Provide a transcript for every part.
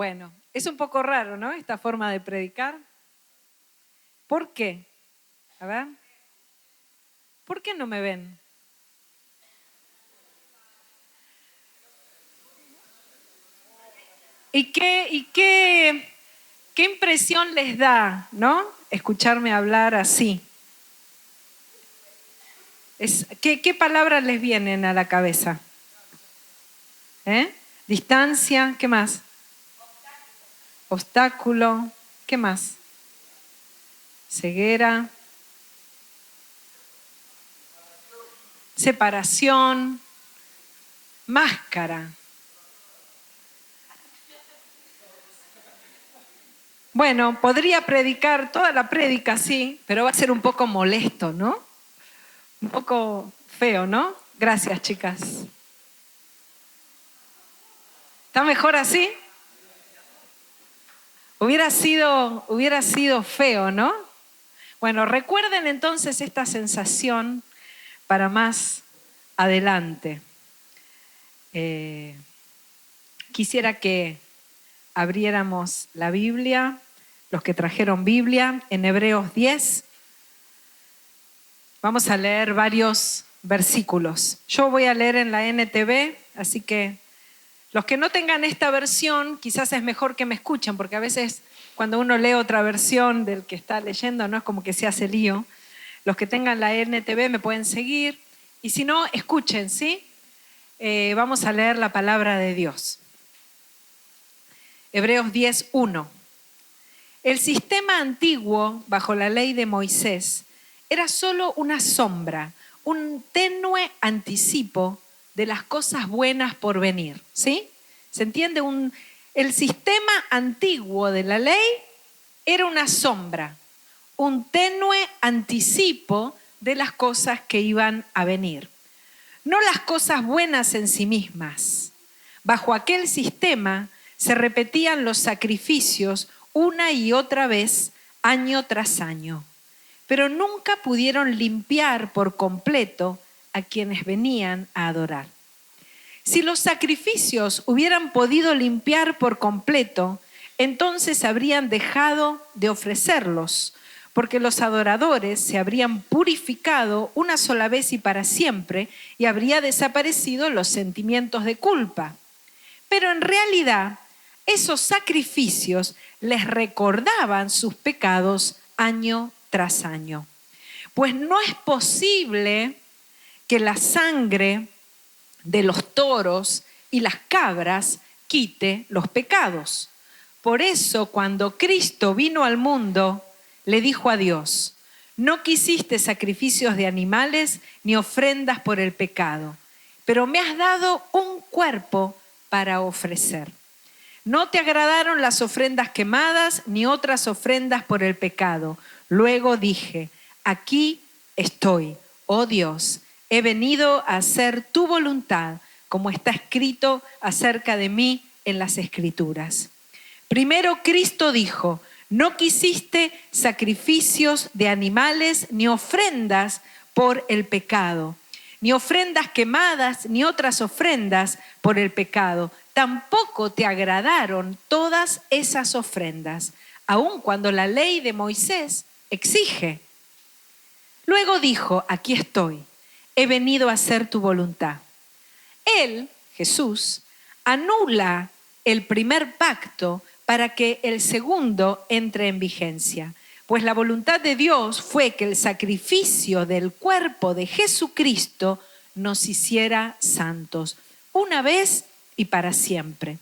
Bueno, es un poco raro, ¿no? Esta forma de predicar. ¿Por qué? A ver. ¿Por qué no me ven? ¿Y qué impresión les da, ¿no? Escucharme hablar así. ¿Qué palabras les vienen a la cabeza? Distancia, ¿qué más? Obstáculo, ¿qué más? Ceguera. Separación. Máscara. Bueno, podría predicar toda la prédica, sí, pero va a ser un poco molesto, ¿no? Un poco feo, ¿no? Gracias, chicas. ¿Está mejor así? Hubiera sido feo, ¿no? Bueno, recuerden entonces esta sensación para más adelante. Quisiera que abriéramos la Biblia, los que trajeron Biblia, en Hebreos 10. Vamos a leer varios versículos. Yo voy a leer en la NTV, así que los que no tengan esta versión, quizás es mejor que me escuchen, porque a veces cuando uno lee otra versión del que está leyendo, no es como que se hace lío. Los que tengan la NTV me pueden seguir, y si no, escuchen, ¿sí? Vamos a leer la palabra de Dios. Hebreos 10:1. El sistema antiguo, bajo la ley de Moisés, era solo una sombra, un tenue anticipo de las cosas buenas por venir, ¿sí? ¿Se entiende? El sistema antiguo de la ley era una sombra, un tenue anticipo de las cosas que iban a venir. No las cosas buenas en sí mismas. Bajo aquel sistema se repetían los sacrificios una y otra vez, año tras año, pero nunca pudieron limpiar por completo a quienes venían a adorar. Si los sacrificios hubieran podido limpiar por completo, entonces habrían dejado de ofrecerlos, porque los adoradores se habrían purificado una sola vez y para siempre, y habría desaparecido los sentimientos de culpa. Pero en realidad, esos sacrificios les recordaban sus pecados año tras año. Pues no es posible que la sangre de los toros y las cabras quite los pecados. Por eso, cuando Cristo vino al mundo, le dijo a Dios: no quisiste sacrificios de animales ni ofrendas por el pecado, pero me has dado un cuerpo para ofrecer. No te agradaron las ofrendas quemadas ni otras ofrendas por el pecado. Luego dije: aquí estoy, oh Dios, he venido a hacer tu voluntad, como está escrito acerca de mí en las Escrituras. Primero Cristo dijo: no quisiste sacrificios de animales ni ofrendas por el pecado, ni ofrendas quemadas ni otras ofrendas por el pecado. Tampoco te agradaron todas esas ofrendas, aun cuando la ley de Moisés exige. Luego dijo: aquí estoy, he venido a hacer tu voluntad. Él, Jesús, anula el primer pacto para que el segundo entre en vigencia, pues la voluntad de Dios fue que el sacrificio del cuerpo de Jesucristo nos hiciera santos, una vez y para siempre.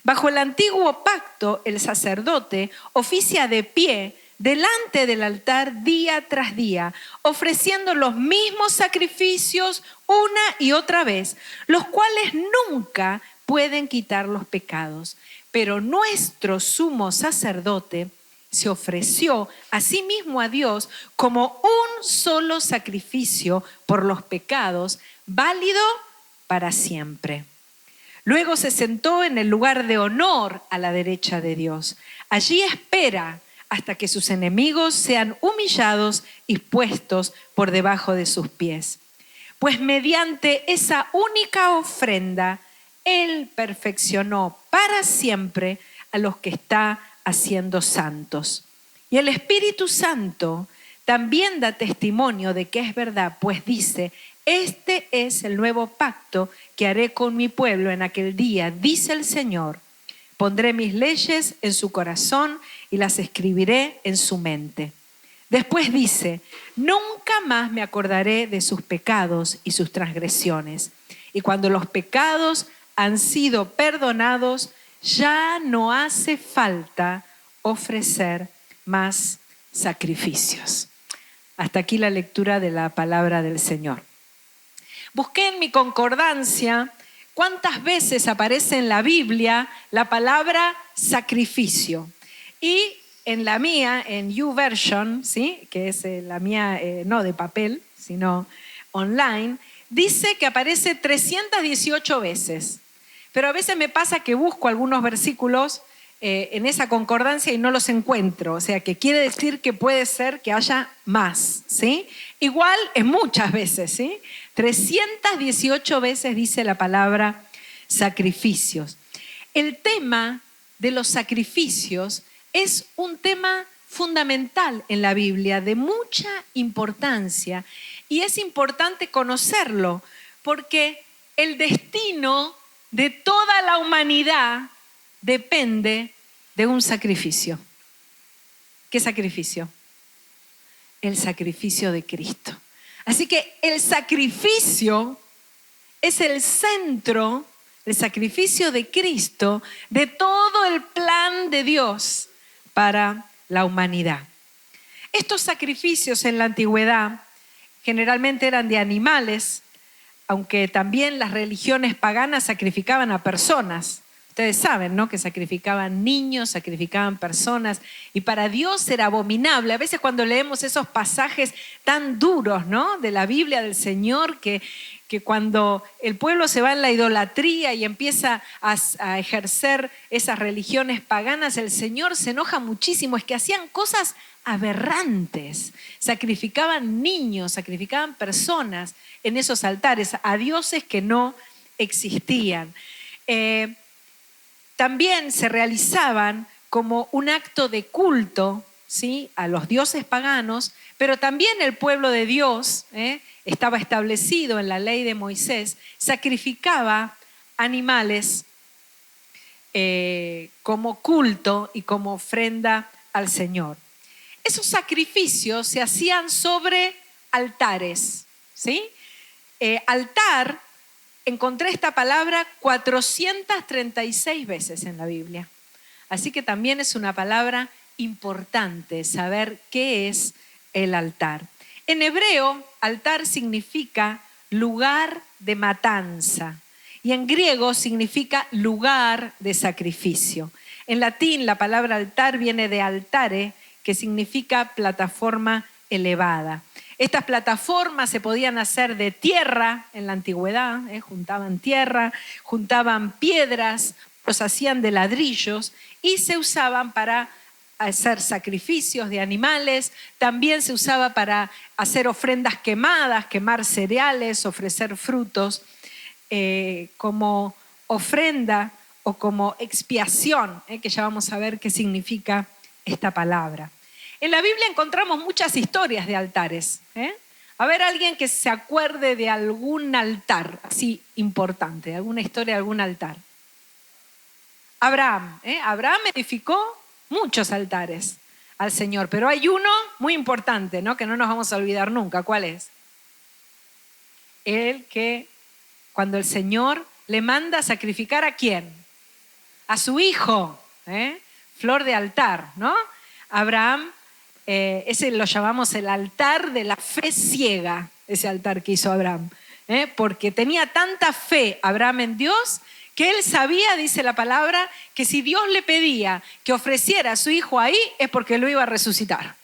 Bajo el antiguo pacto, el sacerdote oficia de pie delante del altar día tras día, ofreciendo los mismos sacrificios una y otra vez, los cuales nunca pueden quitar los pecados. Pero nuestro sumo sacerdote se ofreció a sí mismo a Dios como un solo sacrificio por los pecados, válido para siempre. Luego se sentó en el lugar de honor a la derecha de Dios. Allí espera hasta que sus enemigos sean humillados y puestos por debajo de sus pies. Pues mediante esa única ofrenda, Él perfeccionó para siempre a los que está haciendo santos. Y el Espíritu Santo también da testimonio de que es verdad, pues dice: este es el nuevo pacto que haré con mi pueblo en aquel día, dice el Señor. Pondré mis leyes en su corazón y las escribiré en su mente. Después dice: nunca más me acordaré de sus pecados y sus transgresiones. Y cuando los pecados han sido perdonados, ya no hace falta ofrecer más sacrificios. Hasta aquí la lectura de la palabra del Señor. Busqué en mi concordancia cuántas veces aparece en la Biblia la palabra sacrificio. Y en la mía, en YouVersion, ¿sí?, que es la mía no de papel, sino online, dice que aparece 318 veces. Pero a veces me pasa que busco algunos versículos en esa concordancia y no los encuentro. O sea, que quiere decir que puede ser que haya más, ¿sí? Igual es muchas veces, ¿sí? 318 veces dice la palabra sacrificios. El tema de los sacrificios es un tema fundamental en la Biblia, de mucha importancia, y es importante conocerlo porque el destino de toda la humanidad depende de un sacrificio. ¿Qué sacrificio? El sacrificio de Cristo. Así que el sacrificio es el centro, el sacrificio de Cristo, de todo el plan de Dios para la humanidad. Estos sacrificios en la antigüedad generalmente eran de animales, aunque también las religiones paganas sacrificaban a personas. Ustedes saben, ¿no?, que sacrificaban niños, sacrificaban personas, y para Dios era abominable. A veces cuando leemos esos pasajes tan duros, ¿no?, de la Biblia del Señor, que cuando el pueblo se va en la idolatría y empieza a ejercer esas religiones paganas, el Señor se enoja muchísimo. Es que hacían cosas aberrantes, sacrificaban niños, sacrificaban personas en esos altares a dioses que no existían. También se realizaban como un acto de culto, ¿sí?, a los dioses paganos, pero también el pueblo de Dios, estaba establecido en la ley de Moisés, sacrificaba animales como culto y como ofrenda al Señor. Esos sacrificios se hacían sobre altares, ¿sí? Altar, encontré esta palabra 436 veces en la Biblia. Así que también es una palabra importante saber qué es el altar. En hebreo, altar significa lugar de matanza y en griego significa lugar de sacrificio. En latín, la palabra altar viene de altare, que significa plataforma elevada. Estas plataformas se podían hacer de tierra en la antigüedad, juntaban tierra, juntaban piedras, los hacían de ladrillos y se usaban para hacer sacrificios de animales. También se usaba para hacer ofrendas quemadas, quemar cereales, ofrecer frutos como ofrenda o como expiación, que ya vamos a ver qué significa esta palabra. En la Biblia encontramos muchas historias de altares. A ver, alguien que se acuerde de algún altar así importante, alguna historia de algún altar. Abraham edificó muchos altares al Señor, pero hay uno muy importante, ¿no?, que no nos vamos a olvidar nunca. ¿Cuál es? El que cuando el Señor le manda a sacrificar ¿a quién? A su hijo, flor de altar, ¿no? Abraham, ese lo llamamos el altar de la fe ciega, ese altar que hizo Abraham, porque tenía tanta fe Abraham en Dios que él sabía, dice la palabra, que si Dios le pedía que ofreciera a su hijo ahí es porque lo iba a resucitar.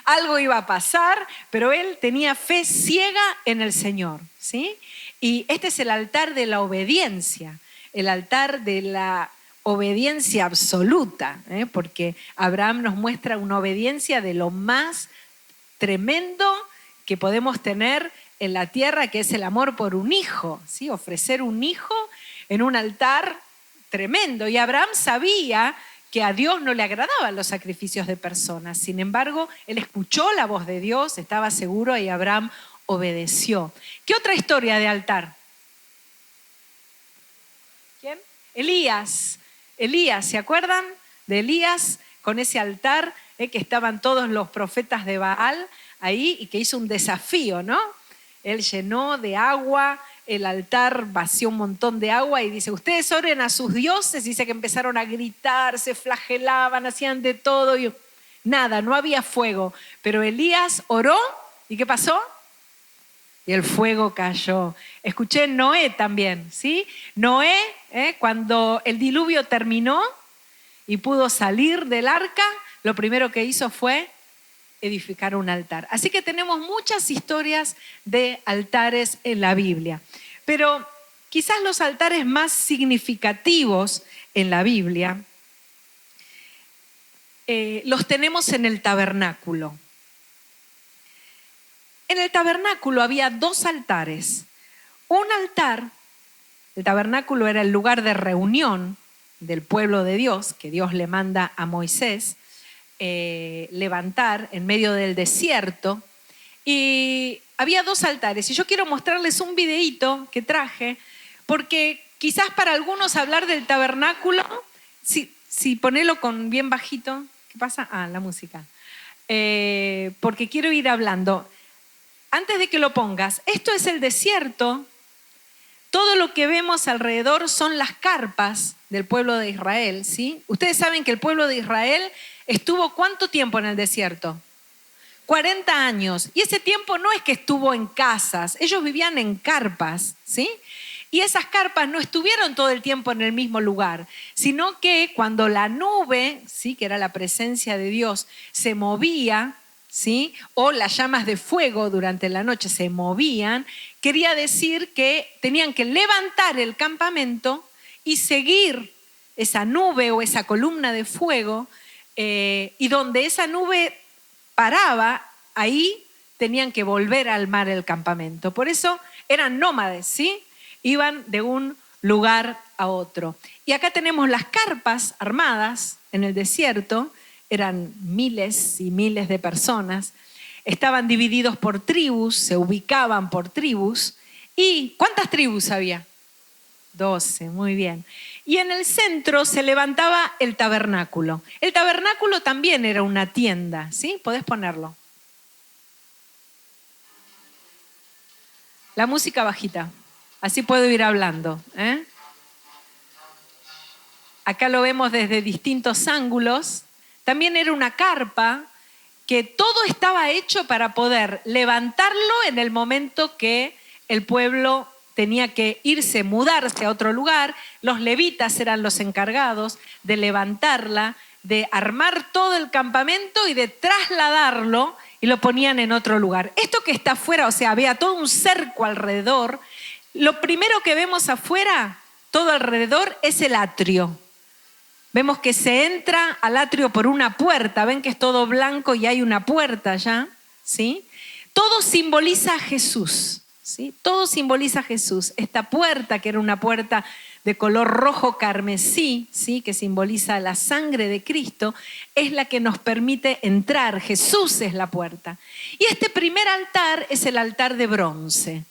Algo iba a pasar, pero él tenía fe ciega en el Señor, ¿sí? Y este es el altar de la obediencia, el altar de la obediencia absoluta, porque Abraham nos muestra una obediencia de lo más tremendo que podemos tener en la tierra, que es el amor por un hijo, ¿sí? Ofrecer un hijo en un altar tremendo. Y Abraham sabía que a Dios no le agradaban los sacrificios de personas. Sin embargo, él escuchó la voz de Dios, estaba seguro y Abraham obedeció. ¿Qué otra historia de altar? ¿Quién? Elías. Elías, ¿se acuerdan de Elías con ese altar que estaban todos los profetas de Baal ahí y que hizo un desafío, ¿no? Él llenó de agua el altar, vació un montón de agua y dice, ustedes oren a sus dioses. Dice que empezaron a gritar, se flagelaban, hacían de todo y nada, no había fuego. Pero Elías oró y ¿qué pasó? Y el fuego cayó. Escuché Noé también, ¿sí? Noé, cuando el diluvio terminó y pudo salir del arca, lo primero que hizo fue edificar un altar. Así que tenemos muchas historias de altares en la Biblia. Pero quizás los altares más significativos en la Biblia los tenemos en el tabernáculo. En el tabernáculo había 2 altares. Un altar, el tabernáculo era el lugar de reunión del pueblo de Dios, que Dios le manda a Moisés levantar en medio del desierto. Y había 2 altares. Y yo quiero mostrarles un videíto que traje, porque quizás para algunos hablar del tabernáculo, si ponelo con bien bajito, ¿qué pasa? La música. Porque quiero ir hablando. Antes de que lo pongas, esto es el desierto. Todo lo que vemos alrededor son las carpas del pueblo de Israel, ¿sí? Ustedes saben que el pueblo de Israel estuvo ¿cuánto tiempo en el desierto? 40 años. Y ese tiempo no es que estuvo en casas, ellos vivían en carpas, ¿sí? Y esas carpas no estuvieron todo el tiempo en el mismo lugar, sino que cuando la nube, ¿sí?, que era la presencia de Dios, se movía, ¿sí?, o las llamas de fuego durante la noche se movían, quería decir que tenían que levantar el campamento y seguir esa nube o esa columna de fuego, y donde esa nube paraba, ahí tenían que volver a armar el campamento. Por eso eran nómades, ¿sí? Iban de un lugar a otro. Y acá tenemos las carpas armadas en el desierto, eran miles y miles de personas, estaban divididos por tribus, se ubicaban por tribus. ¿Y cuántas tribus había? 12, muy bien. Y en el centro se levantaba el tabernáculo. El tabernáculo también era una tienda, ¿sí? Podés ponerlo. La música bajita, así puedo ir hablando, ¿eh? Acá lo vemos desde distintos ángulos. También era una carpa que todo estaba hecho para poder levantarlo en el momento que el pueblo tenía que irse, mudarse a otro lugar. Los levitas eran los encargados de levantarla, de armar todo el campamento y de trasladarlo y lo ponían en otro lugar. Esto que está afuera, o sea, había todo un cerco alrededor. Lo primero que vemos afuera, todo alrededor, es el atrio. Vemos que se entra al atrio por una puerta. Ven que es todo blanco y hay una puerta allá, ¿sí? Todo simboliza a Jesús, ¿sí? Todo simboliza a Jesús. Esta puerta, que era una puerta de color rojo carmesí, ¿sí?, que simboliza la sangre de Cristo, es la que nos permite entrar. Jesús es la puerta. Y este primer altar es el altar de bronce.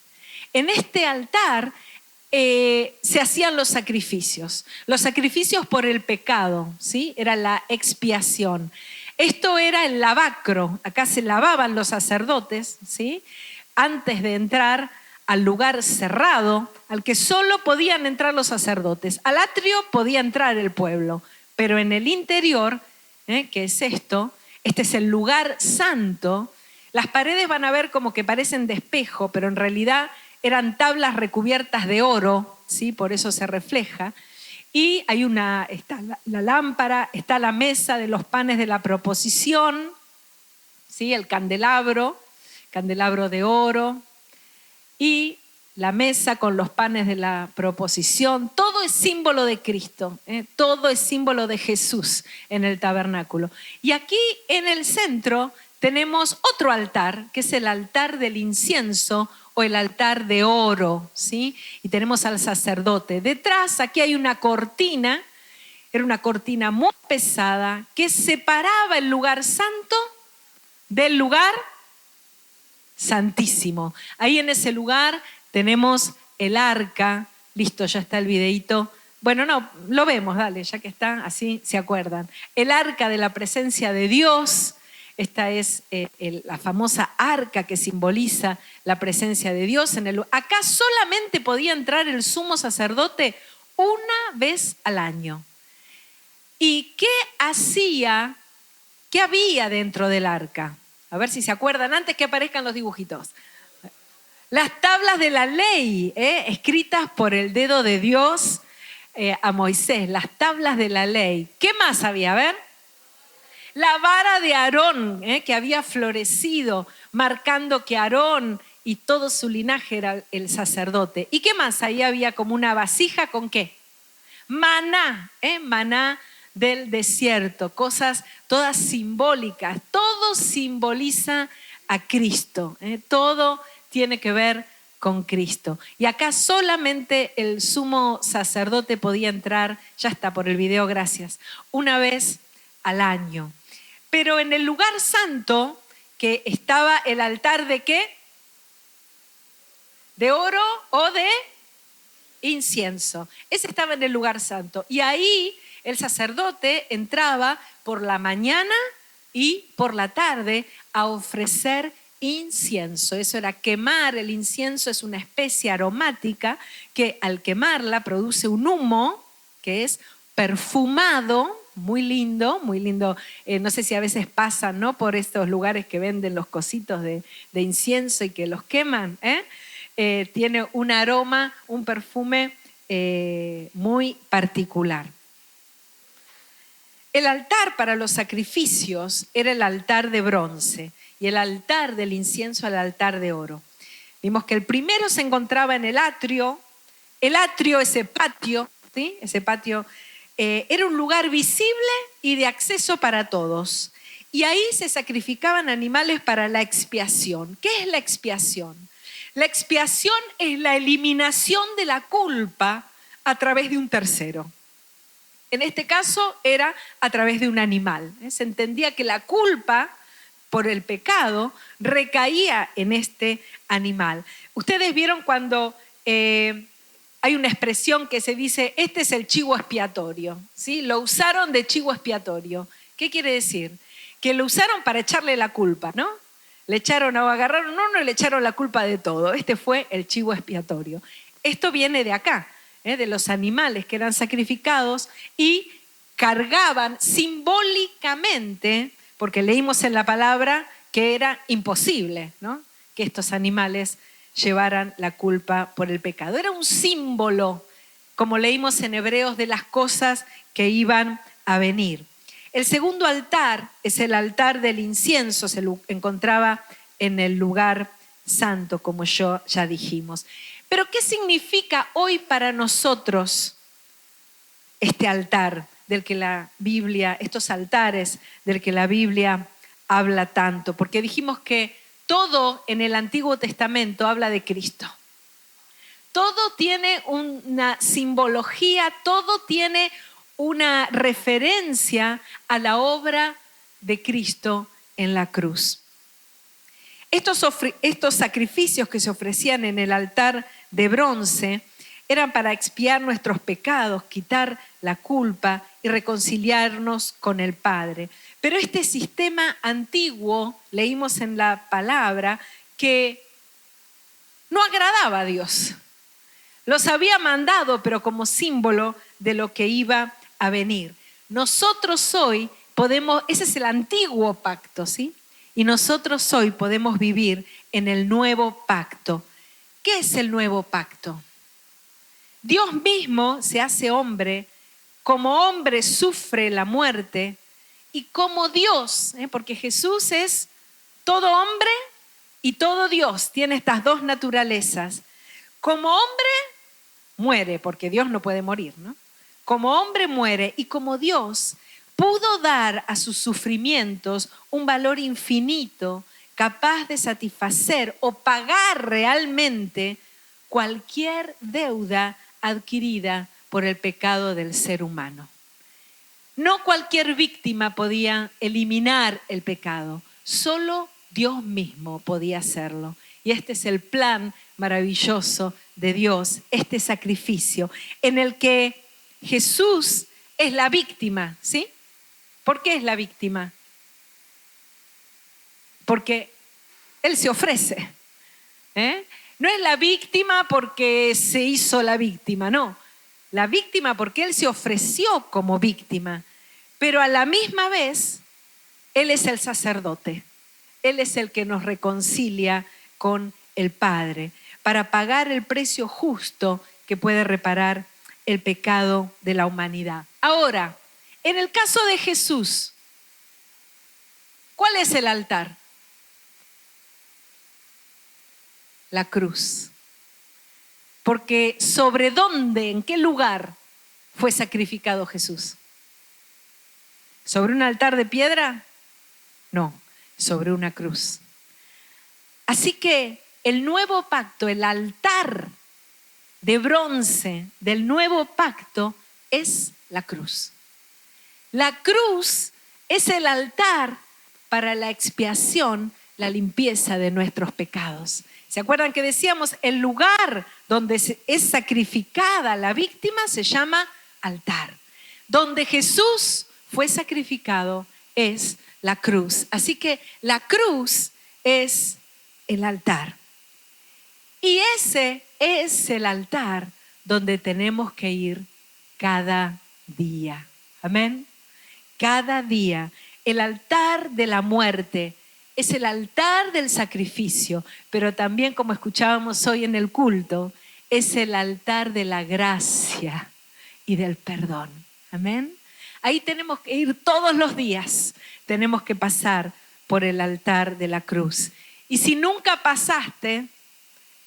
En este altar se hacían los sacrificios por el pecado, ¿sí? Era la expiación. Esto era el lavacro, acá se lavaban los sacerdotes, ¿sí?, antes de entrar al lugar cerrado, al que solo podían entrar los sacerdotes. Al atrio podía entrar el pueblo, pero en el interior, que es esto, este es el lugar santo. Las paredes van a ver como que parecen de espejo, pero en realidad eran tablas recubiertas de oro, ¿sí?, por eso se refleja. Y hay está la lámpara, está la mesa de los panes de la proposición, ¿sí?, el candelabro de oro, y la mesa con los panes de la proposición. Todo es símbolo de Cristo, todo es símbolo de Jesús en el tabernáculo. Y aquí en el centro tenemos otro altar, que es el altar del incienso o el altar de oro, ¿sí? Y tenemos al sacerdote. Detrás, aquí hay una cortina Era una cortina muy pesada que separaba el lugar santo del lugar santísimo. Ahí en ese lugar tenemos el arca. Listo, ya está el videíto. Bueno, no, lo vemos, dale, ya que está, así se acuerdan. El arca de la presencia de Dios. Esta es la famosa arca que simboliza la presencia de Dios. Acá solamente podía entrar el sumo sacerdote una vez al año. ¿Y qué hacía? ¿Qué había dentro del arca? A ver si se acuerdan antes que aparezcan los dibujitos. Las tablas de la ley, escritas por el dedo de Dios a Moisés. Las tablas de la ley. ¿Qué más había? A ver. La vara de Aarón, que había florecido, marcando que Aarón y todo su linaje era el sacerdote. ¿Y qué más? Ahí había como una vasija con ¿qué? Maná, maná del desierto, cosas todas simbólicas. Todo simboliza a Cristo, todo tiene que ver con Cristo. Y acá solamente el sumo sacerdote podía entrar, ya está por el video, gracias, una vez al año. Pero en el lugar santo, que estaba el altar de ¿qué? ¿De oro o de incienso? Ese estaba en el lugar santo. Y ahí el sacerdote entraba por la mañana y por la tarde a ofrecer incienso. Eso era quemar. El incienso es una especie aromática que al quemarla produce un humo que es perfumado, muy lindo, muy lindo. No sé si a veces pasan, ¿no?, por estos lugares que venden los cositos de incienso y que los queman. Tiene un aroma, un perfume muy particular. El altar para los sacrificios era el altar de bronce y el altar del incienso el altar de oro. Vimos que el primero se encontraba en el atrio. El atrio, ese patio, ¿sí? Ese patio era un lugar visible y de acceso para todos. Y ahí se sacrificaban animales para la expiación. ¿Qué es la expiación? La expiación es la eliminación de la culpa a través de un tercero. En este caso era a través de un animal. Se entendía que la culpa por el pecado recaía en este animal. Ustedes vieron cuando hay una expresión que se dice, este es el chivo expiatorio, ¿sí? Lo usaron de chivo expiatorio. ¿Qué quiere decir? Que lo usaron para echarle la culpa, ¿no? Le echaron o agarraron uno y le echaron la culpa de todo. Este fue el chivo expiatorio. Esto viene de acá, de los animales que eran sacrificados y cargaban simbólicamente, porque leímos en la palabra que era imposible, ¿no?, que estos animales llevaran la culpa por el pecado. Era un símbolo, como leímos en Hebreos, de las cosas que iban a venir. El segundo altar es el altar del incienso, se lo encontraba en el lugar santo, como ya dijimos. Pero ¿qué significa hoy para nosotros este altar del que la Biblia, estos altares del que la Biblia habla tanto? Porque dijimos que todo en el Antiguo Testamento habla de Cristo. Todo tiene una simbología, todo tiene una referencia a la obra de Cristo en la cruz. Estos sacrificios que se ofrecían en el altar de bronce eran para expiar nuestros pecados, quitar la culpa y reconciliarnos con el Padre. Pero este sistema antiguo, leímos en la palabra, que no agradaba a Dios. Los había mandado, pero como símbolo de lo que iba a venir. Nosotros hoy podemos, ese es el antiguo pacto, ¿sí? Y nosotros hoy podemos vivir en el nuevo pacto. ¿Qué es el nuevo pacto? Dios mismo se hace hombre, como hombre sufre la muerte y como Dios, porque Jesús es todo hombre y todo Dios, tiene estas dos naturalezas. Como hombre muere, porque Dios no puede morir, ¿no? Como hombre muere y como Dios pudo dar a sus sufrimientos un valor infinito, capaz de satisfacer o pagar realmente cualquier deuda adquirida por el pecado del ser humano. No cualquier víctima podía eliminar el pecado, solo Dios mismo podía hacerlo. Y este es el plan maravilloso de Dios, este sacrificio en el que Jesús es la víctima, ¿sí? ¿Por qué es la víctima? Porque Él se ofrece. No es la víctima porque se hizo la víctima, no. La víctima porque Él se ofreció como víctima, pero a la misma vez Él es el sacerdote. Él es el que nos reconcilia con el Padre para pagar el precio justo que puede reparar el pecado de la humanidad. Ahora, en el caso de Jesús, ¿cuál es el altar? La cruz. Porque ¿sobre dónde, en qué lugar fue sacrificado Jesús? ¿Sobre un altar de piedra? No, sobre una cruz. Así que el nuevo pacto, el altar de bronce del nuevo pacto es la cruz. La cruz es el altar para la expiación, la limpieza de nuestros pecados. ¿Se acuerdan que decíamos el lugar donde es sacrificada la víctima se llama altar? Donde Jesús fue sacrificado es la cruz. Así que la cruz es el altar. Y ese es el altar donde tenemos que ir cada día. Amén. Cada día. El altar de la muerte es el altar del sacrificio, pero también, como escuchábamos hoy en el culto, es el altar de la gracia y del perdón. Amén. Ahí tenemos que ir todos los días. Tenemos que pasar por el altar de la cruz. Y si nunca pasaste,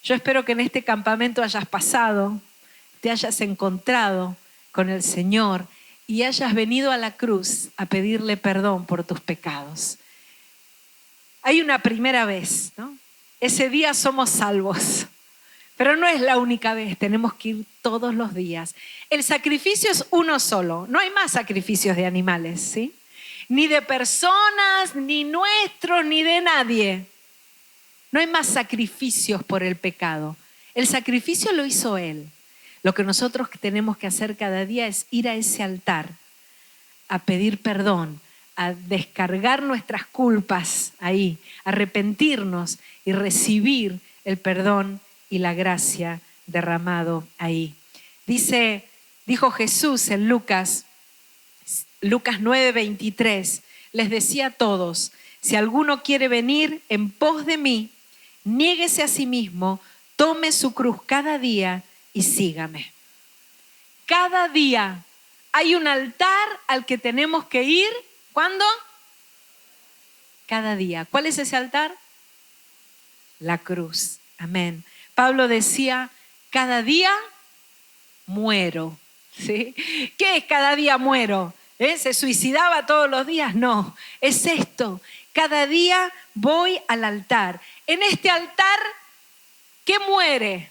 yo espero que en este campamento hayas pasado, te hayas encontrado con el Señor y hayas venido a la cruz a pedirle perdón por tus pecados. Hay una primera vez, ¿no? Ese día somos salvos, pero no es la única vez, tenemos que ir todos los días. El sacrificio es uno solo, no hay más sacrificios de animales, ¿sí? Ni de personas, ni nuestros, ni de nadie. No hay más sacrificios por el pecado. El sacrificio lo hizo Él. Lo que nosotros tenemos que hacer cada día es ir a ese altar, a pedir perdón, a descargar nuestras culpas ahí, arrepentirnos y recibir el perdón y la gracia derramado ahí. Dijo Jesús en Lucas 9:23, les decía a todos, si alguno quiere venir en pos de mí, niéguese a sí mismo, tome su cruz cada día y sígame. Cada día hay un altar al que tenemos que ir. ¿Cuándo? Cada día. ¿Cuál es ese altar? La cruz. Amén. Pablo decía, cada día muero. ¿Sí? ¿Qué es cada día muero? ¿Se suicidaba todos los días? No, es esto. Cada día voy al altar. En este altar, ¿qué muere?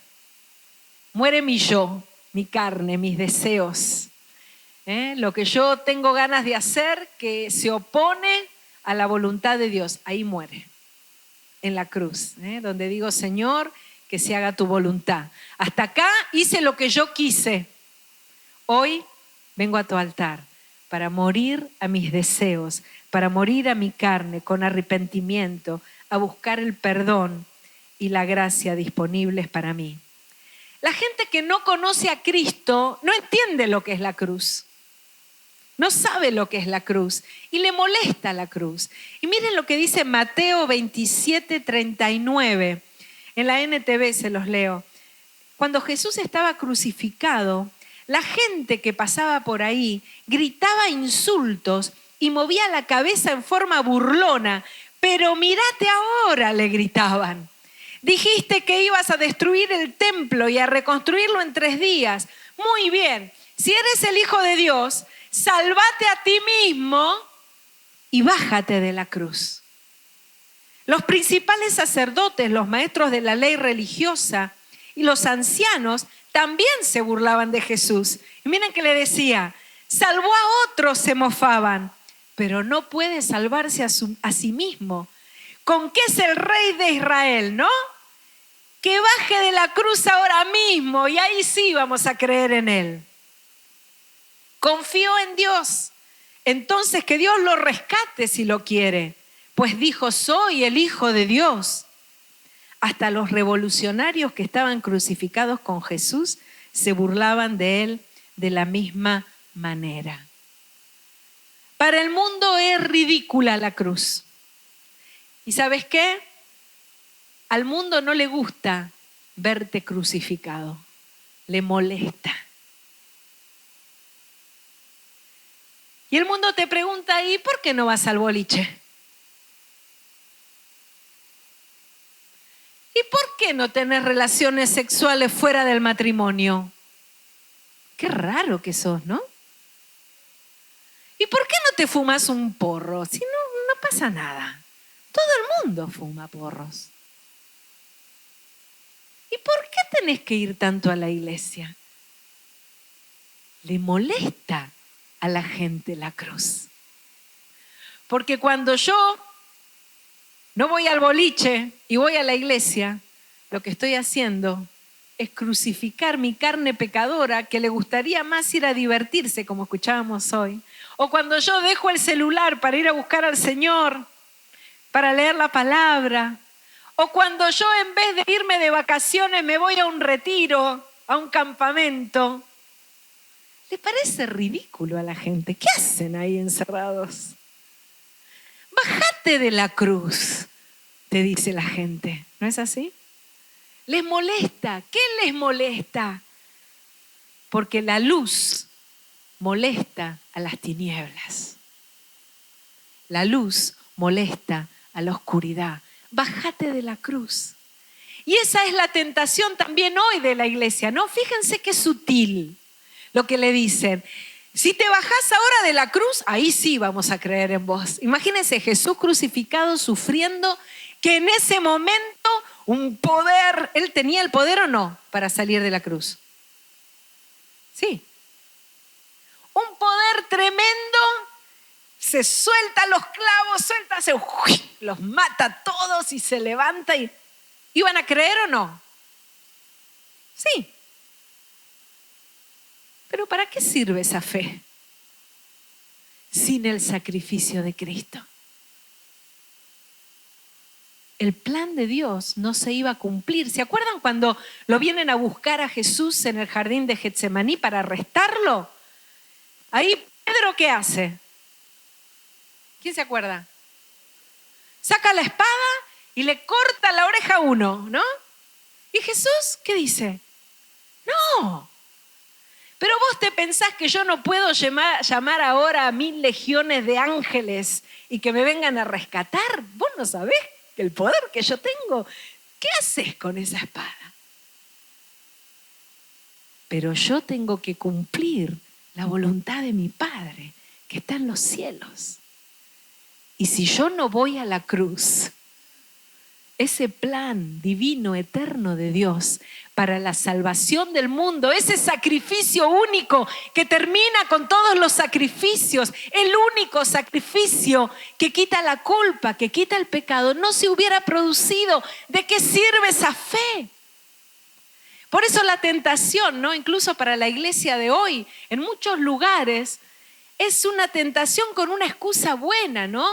Muere mi yo, mi carne, mis deseos. Lo que yo tengo ganas de hacer que se opone a la voluntad de Dios, ahí muere, en la cruz, donde digo, Señor, que se haga tu voluntad. Hasta acá hice lo que yo quise. Hoy vengo a tu altar para morir a mis deseos, para morir a mi carne con arrepentimiento, a buscar el perdón y la gracia disponibles para mí. La gente que no conoce a Cristo no entiende lo que es la cruz. No sabe lo que es la cruz y le molesta la cruz. Y miren lo que dice Mateo 27:39. En la NTV se los leo. Cuando Jesús estaba crucificado, la gente que pasaba por ahí gritaba insultos y movía la cabeza en forma burlona. Pero mírate ahora, le gritaban. Dijiste que ibas a destruir el templo y a reconstruirlo en 3 días. Muy bien, si eres el Hijo de Dios, sálvate a ti mismo y bájate de la cruz. Los principales sacerdotes, los maestros de la ley religiosa y los ancianos también se burlaban de Jesús. Y miren que le decía, Salvó a otros, se mofaban, pero no puede salvarse a sí mismo. ¿Con qué es el rey de Israel, no? Que baje de la cruz ahora mismo y ahí sí vamos a creer en él. Confió en Dios. Entonces que Dios lo rescate si lo quiere. Pues dijo, soy el Hijo de Dios. Hasta los revolucionarios que estaban crucificados con Jesús se burlaban de él de la misma manera. Para el mundo es ridícula la cruz. ¿Y sabes qué? Al mundo no le gusta verte crucificado, le molesta. Y el mundo te pregunta, ¿y por qué no vas al boliche? ¿Y por qué no tenés relaciones sexuales fuera del matrimonio? Qué raro que sos, ¿no? ¿Y por qué no te fumas un porro? Si no pasa nada. Todo el mundo fuma porros. ¿Y por qué tenés que ir tanto a la iglesia? Le molesta a la gente la cruz. Porque cuando yo no voy al boliche y voy a la iglesia, lo que estoy haciendo es crucificar mi carne pecadora que le gustaría más ir a divertirse, como escuchábamos hoy. O cuando yo dejo el celular para ir a buscar al Señor, para leer la palabra. O cuando yo en vez de irme de vacaciones me voy a un retiro, a un campamento. ¿Le parece ridículo a la gente? ¿Qué hacen ahí encerrados? Bájate de la cruz, te dice la gente. ¿No es así? Les molesta. ¿Qué les molesta? Porque la luz molesta a las tinieblas. La luz molesta a la oscuridad. Bájate de la cruz. Y esa es la tentación también hoy de la iglesia, ¿no? Fíjense qué sutil lo que le dicen. Si te bajás ahora de la cruz, ahí sí vamos a creer en vos. Imagínense Jesús crucificado, sufriendo, que en ese momento un poder, ¿él tenía el poder o no para salir de la cruz? Sí. Un poder tremendo, se suelta los clavos, los mata a todos y se levanta. ¿Iban a creer o no? Sí. Pero ¿para qué sirve esa fe sin el sacrificio de Cristo? El plan de Dios no se iba a cumplir. ¿Se acuerdan cuando lo vienen a buscar a Jesús en el jardín de Getsemaní para arrestarlo? Ahí Pedro, ¿qué hace? ¿Quién se acuerda? Saca la espada y le corta la oreja a uno, ¿no? ¿Y Jesús qué dice? No. Pero vos te pensás que yo no puedo llamar ahora a 1000 legiones de ángeles y que me vengan a rescatar. Vos no sabés el poder que yo tengo. ¿Qué haces con esa espada? Pero yo tengo que cumplir la voluntad de mi Padre que está en los cielos. Y si yo no voy a la cruz, ese plan divino, eterno de Dios para la salvación del mundo, ese sacrificio único que termina con todos los sacrificios, el único sacrificio que quita la culpa, que quita el pecado, no se hubiera producido. ¿De qué sirve esa fe? Por eso la tentación, ¿no? Incluso para la iglesia de hoy, en muchos lugares, es una tentación con una excusa buena, ¿no?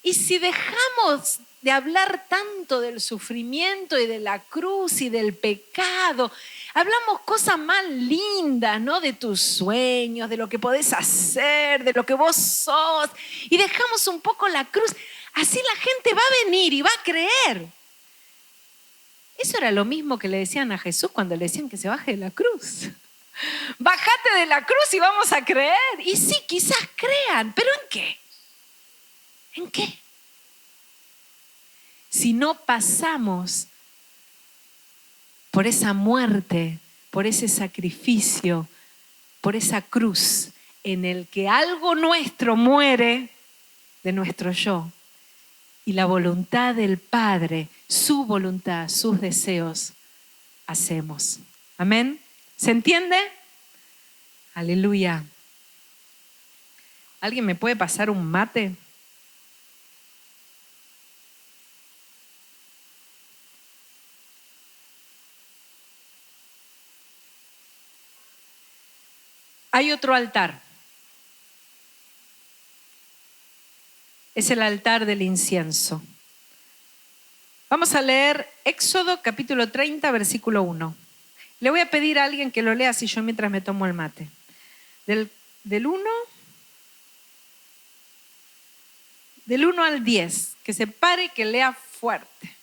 Y si dejamos de hablar tanto del sufrimiento y de la cruz y del pecado, hablamos cosas más lindas, ¿no? De tus sueños, de lo que podés hacer, de lo que vos sos, y dejamos un poco la cruz. Así la gente va a venir y va a creer. Eso era lo mismo que le decían a Jesús cuando le decían que se baje de la cruz. Bájate de la cruz y vamos a creer. Y sí, quizás crean, pero ¿en qué? ¿En qué? Si no pasamos por esa muerte, por ese sacrificio, por esa cruz en el que algo nuestro muere de nuestro yo y la voluntad del Padre, su voluntad, sus deseos, hacemos. Amén. ¿Se entiende? Aleluya. ¿Alguien me puede pasar un mate? Hay otro altar. Es el altar del incienso. Vamos a leer Éxodo capítulo 30, versículo 1. Le voy a pedir a alguien que lo lea así yo mientras me tomo el mate. Del 1 al 10. Que se pare, que lea fuerte.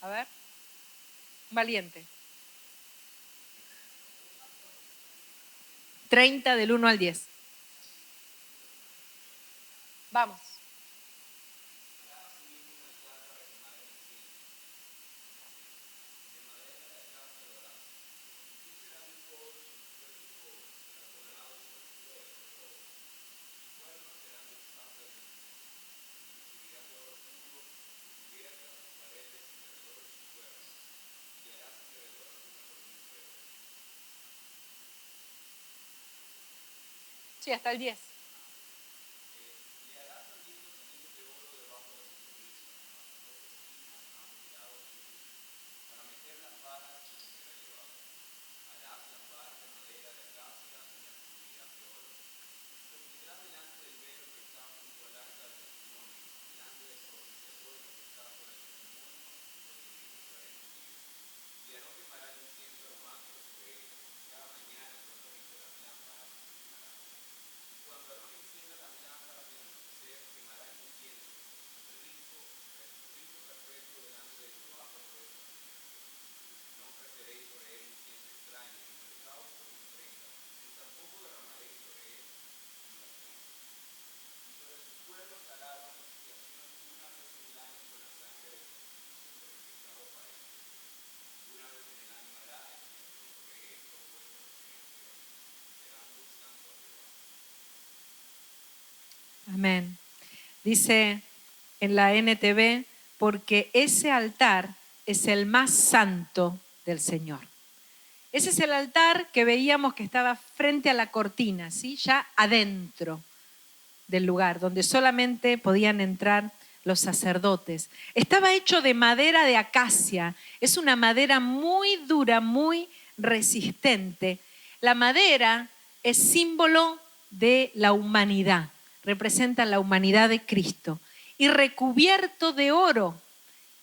A ver. Valiente. 30 del 1 al 10. Vamos. Sí, hasta el 10. Amén. Dice en la NTV, porque ese altar es el más santo del Señor. Ese es el altar que veíamos que estaba frente a la cortina, ¿sí? Ya adentro del lugar, donde solamente podían entrar los sacerdotes. Estaba hecho de madera de acacia. Es una madera muy dura, muy resistente. La madera es símbolo de la humanidad, representa la humanidad de Cristo. Y recubierto de oro,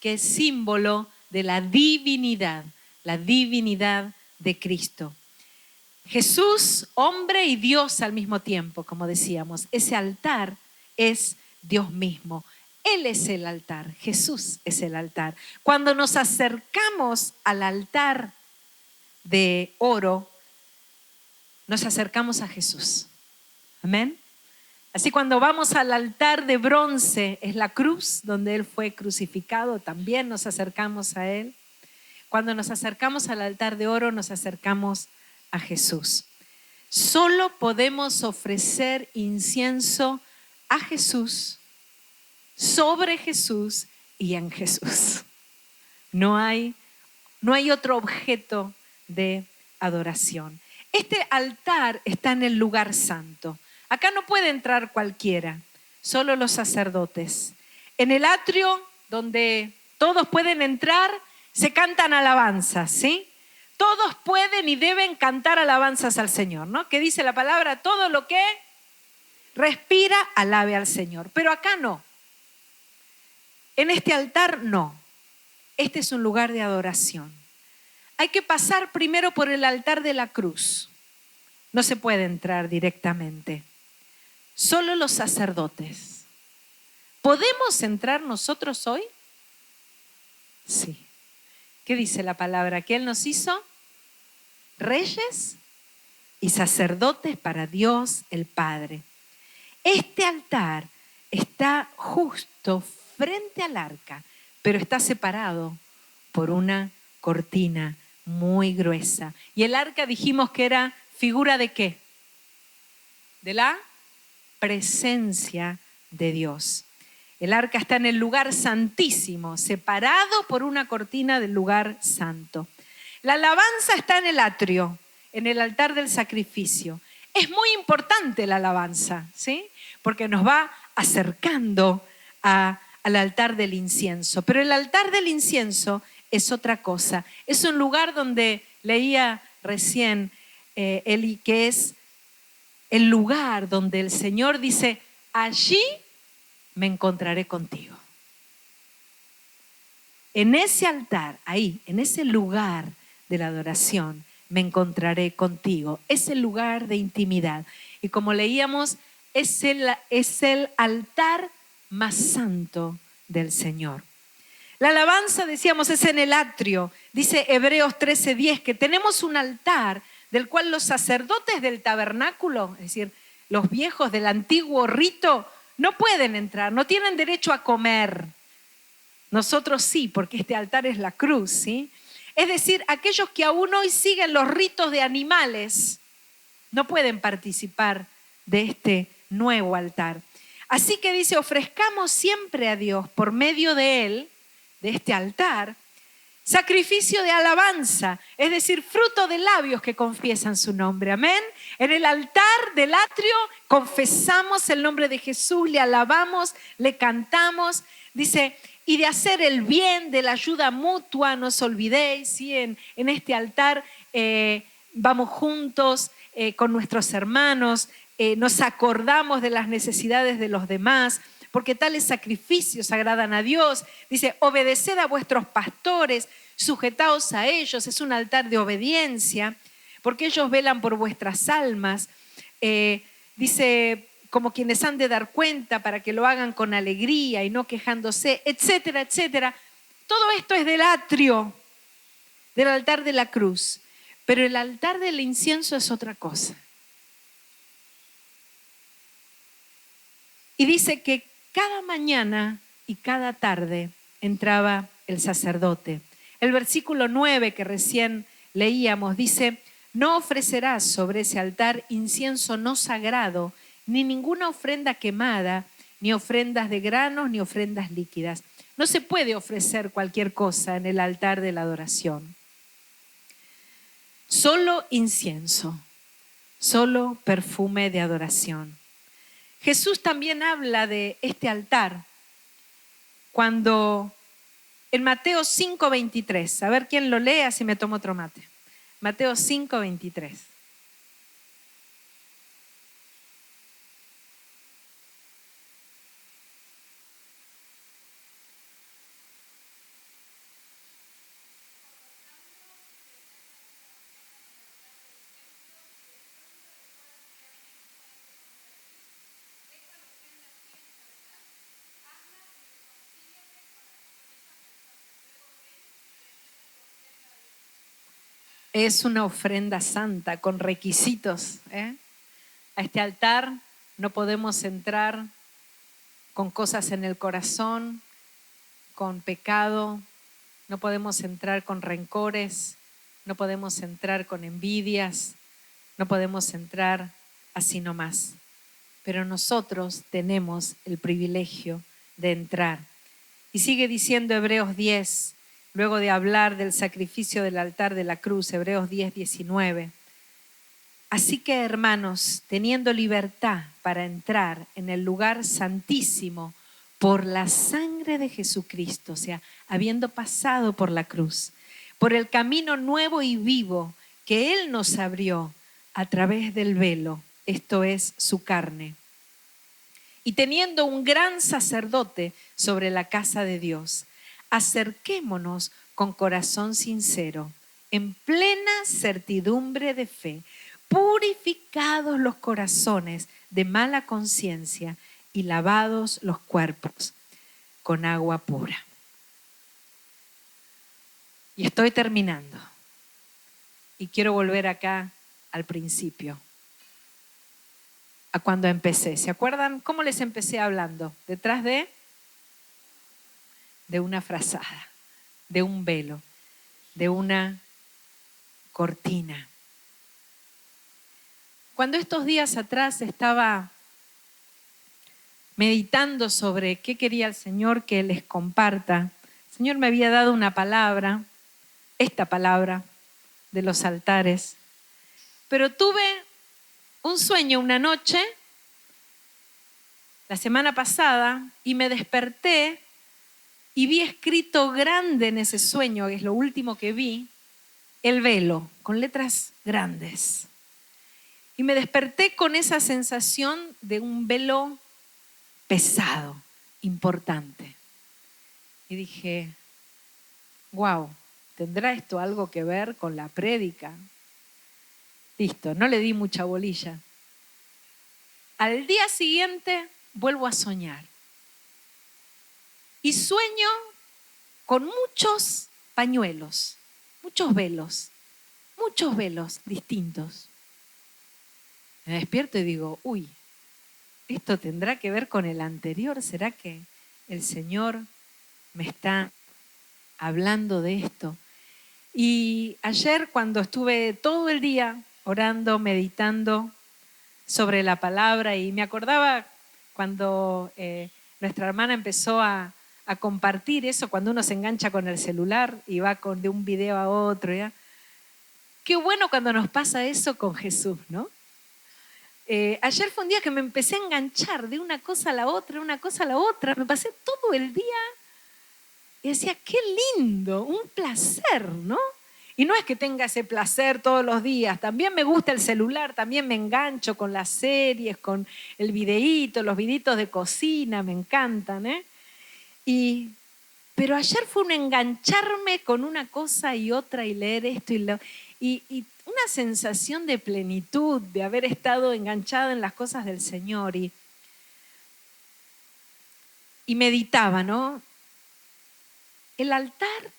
que es símbolo de la divinidad de Cristo. Jesús, hombre y Dios al mismo tiempo, como decíamos. Ese altar es Dios mismo. Él es el altar, Jesús es el altar. Cuando nos acercamos al altar de oro, nos acercamos a Jesús. Amén. Así cuando vamos al altar de bronce, es la cruz donde Él fue crucificado, también nos acercamos a Él. Cuando nos acercamos al altar de oro, nos acercamos a Jesús. Solo podemos ofrecer incienso a Jesús, sobre Jesús y en Jesús. No hay otro objeto de adoración. Este altar está en el lugar santo. Acá no puede entrar cualquiera, solo los sacerdotes. En el atrio, donde todos pueden entrar, se cantan alabanzas, ¿sí? Todos pueden y deben cantar alabanzas al Señor, ¿no? Que dice la palabra, todo lo que respira, alabe al Señor. Pero acá no. En este altar no. Este es un lugar de adoración. Hay que pasar primero por el altar de la cruz. No se puede entrar directamente. Solo los sacerdotes. ¿Podemos entrar nosotros hoy? Sí. ¿Qué dice la palabra? Que Él nos hizo reyes y sacerdotes para Dios el Padre. Este altar está justo frente al arca, pero está separado por una cortina muy gruesa. Y el arca dijimos que era figura ¿de qué? De la presencia de Dios. El arca está en el lugar santísimo, separado por una cortina del lugar santo. La alabanza está en el atrio, en el altar del sacrificio. Es muy importante la alabanza, ¿sí? Porque nos va acercando al altar del incienso. Pero el altar del incienso es otra cosa. Es un lugar donde leía recién Eli, que es el lugar donde el Señor dice, allí me encontraré contigo. En ese altar, ahí, en ese lugar de la adoración, me encontraré contigo. Es el lugar de intimidad. Y como leíamos, es el altar más santo del Señor. La alabanza, decíamos, es en el atrio. Dice Hebreos 13:10 que tenemos un altar del cual los sacerdotes del tabernáculo, es decir, los viejos del antiguo rito, no pueden entrar, no tienen derecho a comer. Nosotros sí, porque este altar es la cruz, ¿sí? Es decir, aquellos que aún hoy siguen los ritos de animales no pueden participar de este nuevo altar. Así que dice, ofrezcamos siempre a Dios por medio de Él, de este altar, sacrificio de alabanza, es decir, fruto de labios que confiesan su nombre. Amén. En el altar del atrio confesamos el nombre de Jesús, le alabamos, le cantamos. Dice, y de hacer el bien, de la ayuda mutua, no os olvidéis, ¿sí? En este altar vamos juntos con nuestros hermanos, nos acordamos de las necesidades de los demás, porque tales sacrificios agradan a Dios. Dice, obedeced a vuestros pastores, sujetaos a ellos, es un altar de obediencia, porque ellos velan por vuestras almas. Dice, como quienes han de dar cuenta para que lo hagan con alegría y no quejándose, etcétera, etcétera. Todo esto es del atrio, del altar de la cruz. Pero el altar del incienso es otra cosa. Y dice que cada mañana y cada tarde entraba el sacerdote. El versículo 9 que recién leíamos dice, no ofrecerás sobre ese altar incienso no sagrado, ni ninguna ofrenda quemada, ni ofrendas de granos, ni ofrendas líquidas. No se puede ofrecer cualquier cosa en el altar de la adoración. Solo incienso, solo perfume de adoración. Jesús también habla de este altar cuando en Mateo 5:23, a ver quién lo lee, así me tomo otro mate. Mateo 5:23. Es una ofrenda santa con requisitos. A este altar no podemos entrar con cosas en el corazón, con pecado, no podemos entrar con rencores, no podemos entrar con envidias, no podemos entrar así nomás. Pero nosotros tenemos el privilegio de entrar. Y sigue diciendo Hebreos 10, luego de hablar del sacrificio del altar de la cruz, Hebreos 10:19. Así que, hermanos, teniendo libertad para entrar en el lugar santísimo por la sangre de Jesucristo, o sea, habiendo pasado por la cruz, por el camino nuevo y vivo que Él nos abrió a través del velo, esto es su carne, y teniendo un gran sacerdote sobre la casa de Dios, acerquémonos con corazón sincero, en plena certidumbre de fe, purificados los corazones de mala conciencia y lavados los cuerpos con agua pura. Y estoy terminando. Y quiero volver acá al principio, a cuando empecé. ¿Se acuerdan cómo les empecé hablando? Detrás de una frazada, de un velo, de una cortina. Cuando estos días atrás estaba meditando sobre qué quería el Señor que les comparta, el Señor me había dado una palabra, esta palabra de los altares, pero tuve un sueño una noche, la semana pasada, y me desperté y vi escrito grande en ese sueño, que es lo último que vi, el velo, con letras grandes. Y me desperté con esa sensación de un velo pesado, importante. Y dije, wow, ¿tendrá esto algo que ver con la prédica? Listo, no le di mucha bolilla. Al día siguiente vuelvo a soñar. Y sueño con muchos pañuelos, muchos velos distintos. Me despierto y digo, uy, ¿esto tendrá que ver con el anterior? ¿Será que el Señor me está hablando de esto? Y ayer, cuando estuve todo el día orando, meditando sobre la palabra, y me acordaba cuando nuestra hermana empezó a compartir eso, cuando uno se engancha con el celular y va de un video a otro, ¿ya? Qué bueno cuando nos pasa eso con Jesús, ¿no? Ayer fue un día que me empecé a enganchar de una cosa a la otra, una cosa a la otra. Me pasé todo el día y decía, qué lindo, un placer, ¿no? Y no es que tenga ese placer todos los días, también me gusta el celular, también me engancho con las series, con el videíto, los videitos de cocina, me encantan, ¿eh? Pero ayer fue un engancharme con una cosa y otra y leer esto y una sensación de plenitud, de haber estado enganchado en las cosas del Señor. Y meditaba, ¿no? El altar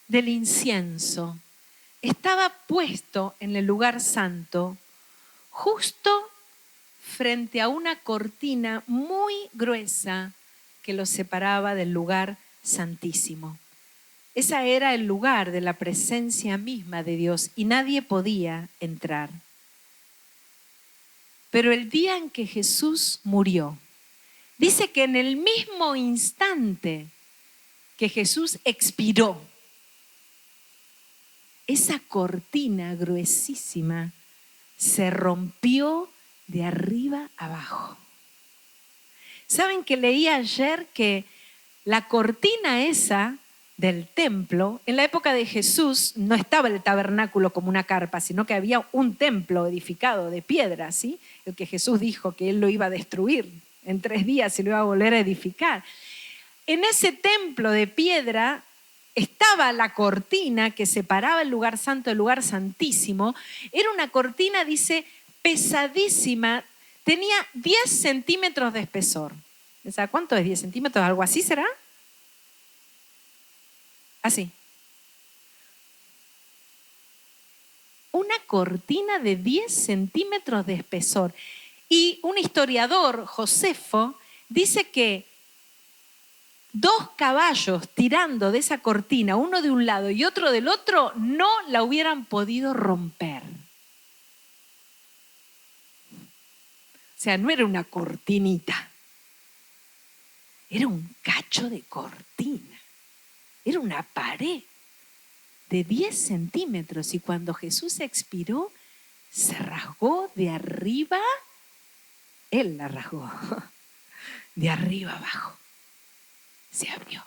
del incienso estaba puesto en el lugar santo, justo frente a una cortina muy gruesa que lo separaba del lugar santísimo. Ese era el lugar de la presencia misma de Dios y nadie podía entrar. Pero el día en que Jesús murió, dice que en el mismo instante que Jesús expiró, esa cortina gruesísima se rompió de arriba abajo. ¿Saben que leí ayer que la cortina esa del templo, en la época de Jesús no estaba el tabernáculo como una carpa, sino que había un templo edificado de piedra, ¿sí? El que Jesús dijo que él lo iba a destruir en 3 días y lo iba a volver a edificar. En ese templo de piedra estaba la cortina que separaba el lugar santo del lugar santísimo. Era una cortina, dice, pesadísima, tenía 10 centímetros de espesor. ¿Sabes cuánto es 10 centímetros? ¿Algo así será? Así. Una cortina de 10 centímetros de espesor. Y un historiador, Josefo, dice que 2 caballos tirando de esa cortina, uno de un lado y otro del otro, no la hubieran podido romper. O sea, no era una cortinita, era un cacho de cortina, era una pared de 10 centímetros y cuando Jesús expiró, se rasgó de arriba, él la rasgó, de arriba abajo, se abrió.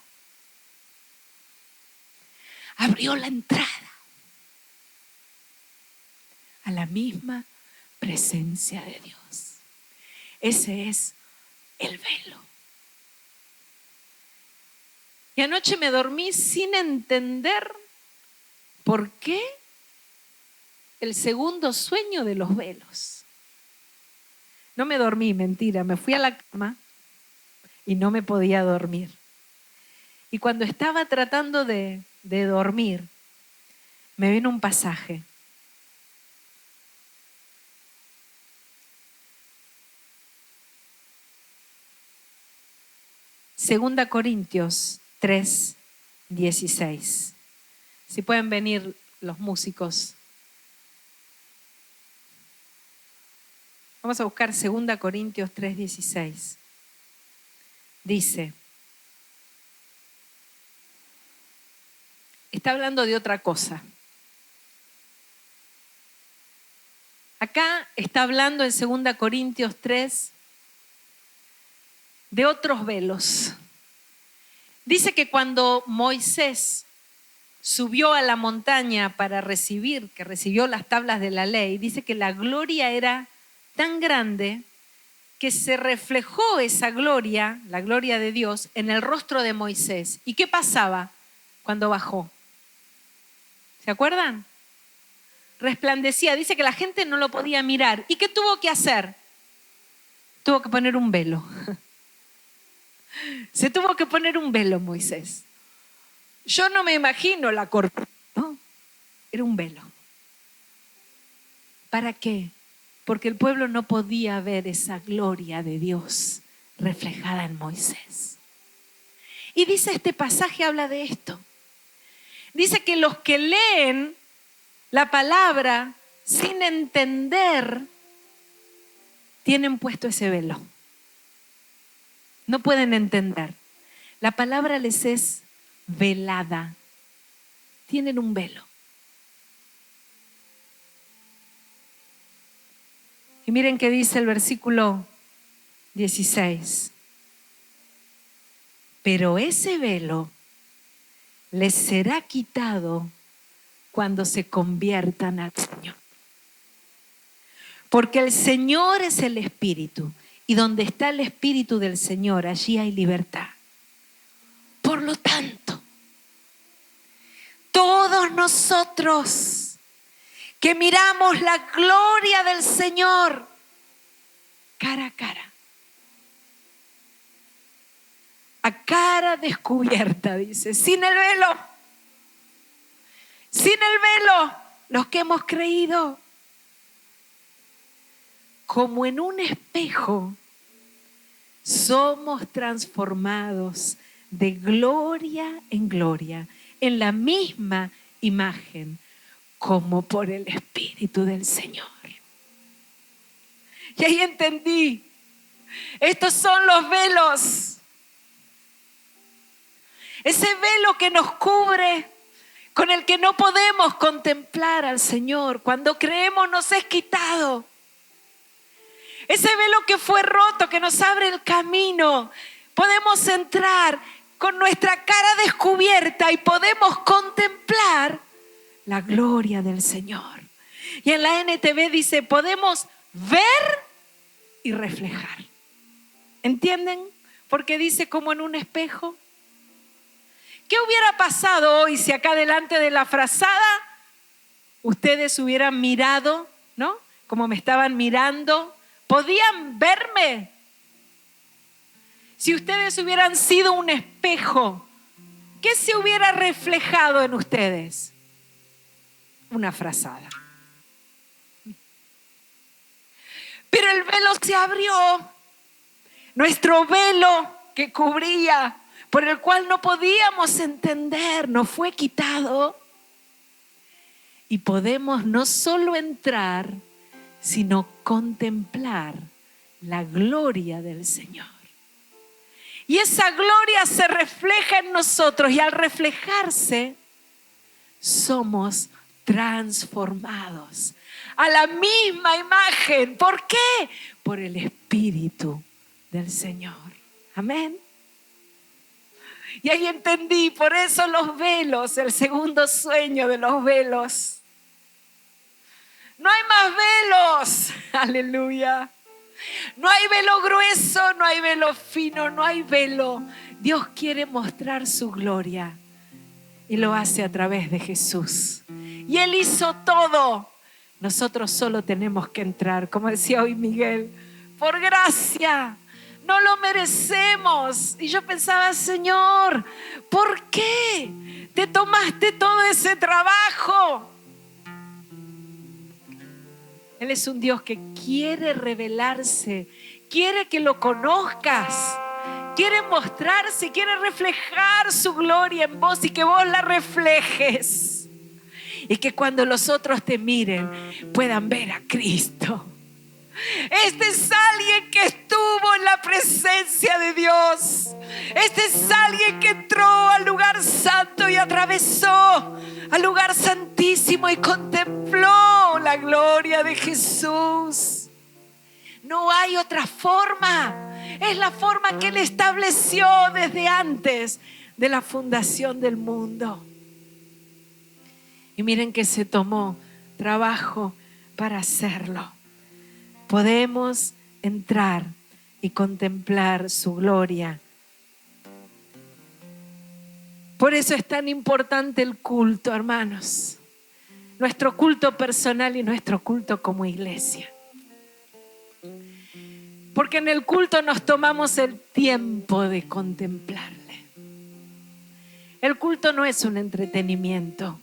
Abrió la entrada a la misma presencia de Dios. Ese es el velo. Y anoche me dormí sin entender por qué el segundo sueño de los velos. No me dormí, mentira, me fui a la cama y no me podía dormir. Y cuando estaba tratando de dormir, me vino un pasaje. Segunda Corintios 3:16. Si pueden venir los músicos. Vamos a buscar 2 Corintios 3:16. Dice, está hablando de otra cosa. Acá está hablando en 2 Corintios 3 de otros velos. Dice que cuando Moisés subió a la montaña para que recibió las tablas de la ley, dice que la gloria era tan grande que se reflejó esa gloria, la gloria de Dios, en el rostro de Moisés. ¿Y qué pasaba cuando bajó? ¿Se acuerdan? Resplandecía, dice que la gente no lo podía mirar. ¿Y qué tuvo que hacer? Tuvo que poner un velo. Se tuvo que poner un velo Moisés. Yo no me imagino la cortina, ¿no? Era un velo. ¿Para qué? Porque el pueblo no podía ver esa gloria de Dios reflejada en Moisés. Y dice este pasaje, habla de esto. Dice que los que leen la palabra sin entender tienen puesto ese velo. No pueden entender. La palabra les es velada. Tienen un velo. Y miren qué dice el versículo 16. Pero ese velo les será quitado cuando se conviertan al Señor. Porque el Señor es el Espíritu, y donde está el Espíritu del Señor, allí hay libertad. Por lo tanto, todos nosotros que miramos la gloria del Señor cara a cara descubierta, dice, sin el velo, los que hemos creído, como en un espejo, somos transformados de gloria en gloria, en la misma imagen, como por el Espíritu del Señor. Y ahí entendí, estos son los velos. Ese velo que nos cubre, con el que no podemos contemplar al Señor. Cuando creemos nos es quitado. Ese velo que fue roto, que nos abre el camino. Podemos entrar con nuestra cara descubierta y podemos contemplar la gloria del Señor. Y en la NTV dice, podemos ver y reflejar. ¿Entienden? Porque dice como en un espejo. ¿Qué hubiera pasado hoy si acá delante de la frazada ustedes hubieran mirado, ¿no? Como me estaban mirando. ¿Podían verme? Si ustedes hubieran sido un espejo, ¿qué se hubiera reflejado en ustedes? Una frazada. Pero el velo se abrió. Nuestro velo que cubría, por el cual no podíamos entender, nos fue quitado. Y podemos no solo entrar, sino contemplar la gloria del Señor. Y esa gloria se refleja en nosotros, y al reflejarse, somos transformados a la misma imagen. ¿Por qué? Por el Espíritu del Señor. Amén. Y ahí entendí, por eso los velos, el segundo sueño de los velos. No hay más velos, aleluya. No hay velo grueso, no hay velo fino, no hay velo. Dios quiere mostrar su gloria y lo hace a través de Jesús. Y Él hizo todo. Nosotros solo tenemos que entrar, como decía hoy Miguel, por gracia. No lo merecemos. Y yo pensaba, Señor, ¿por qué te tomaste todo ese trabajo? Él es un Dios que quiere revelarse, quiere que lo conozcas, quiere mostrarse, quiere reflejar su gloria en vos y que vos la reflejes. Y que cuando los otros te miren puedan ver a Cristo. Este es alguien que estuvo en la presencia de Dios. Este es alguien que entró al lugar santo y atravesó al lugar santísimo y contempló sopló la gloria de Jesús. No hay otra forma. Es la forma que Él estableció desde antes de la fundación del mundo. Y miren que se tomó trabajo para hacerlo. Podemos entrar y contemplar su gloria. Por eso es tan importante el culto, hermanos. Nuestro culto personal y nuestro culto como iglesia. Porque en el culto nos tomamos el tiempo de contemplarle. El culto no es un entretenimiento.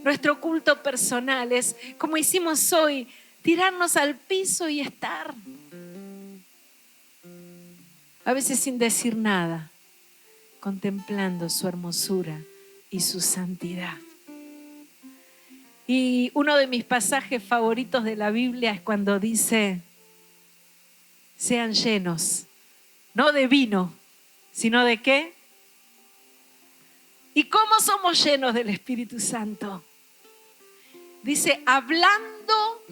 Nuestro culto personal es, como hicimos hoy, tirarnos al piso y estar. A veces sin decir nada, contemplando su hermosura y su santidad. Y uno de mis pasajes favoritos de la Biblia es cuando dice: sean llenos, no de vino, sino de ¿qué? ¿Y cómo somos llenos del Espíritu Santo? Dice, hablando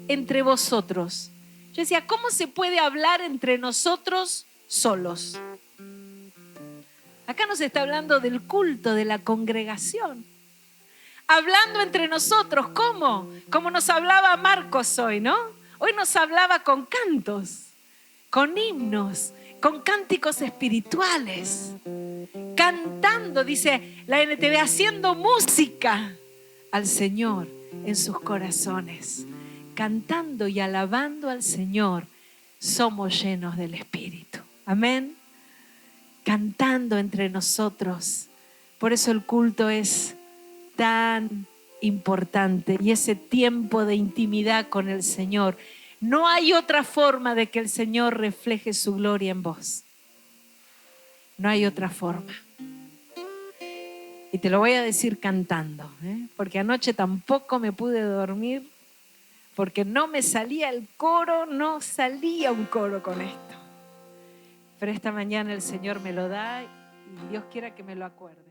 entre vosotros. Yo decía, ¿cómo se puede hablar entre nosotros solos? Acá nos está hablando del culto, de la congregación. Hablando entre nosotros, ¿cómo? Como nos hablaba Marcos hoy, ¿no? Hoy nos hablaba con cantos, con himnos, con cánticos espirituales. Cantando, dice la NTV, haciendo música al Señor en sus corazones. Cantando y alabando al Señor, somos llenos del Espíritu. Amén. Cantando entre nosotros. Por eso el culto es tan importante y ese tiempo de intimidad con el Señor. No hay otra forma de que el Señor refleje su gloria en vos. No hay otra forma. Y te lo voy a decir cantando, porque anoche tampoco me pude dormir, porque no me salía el coro, no salía un coro con esto. Pero esta mañana el Señor me lo da y Dios quiera que me lo acuerde.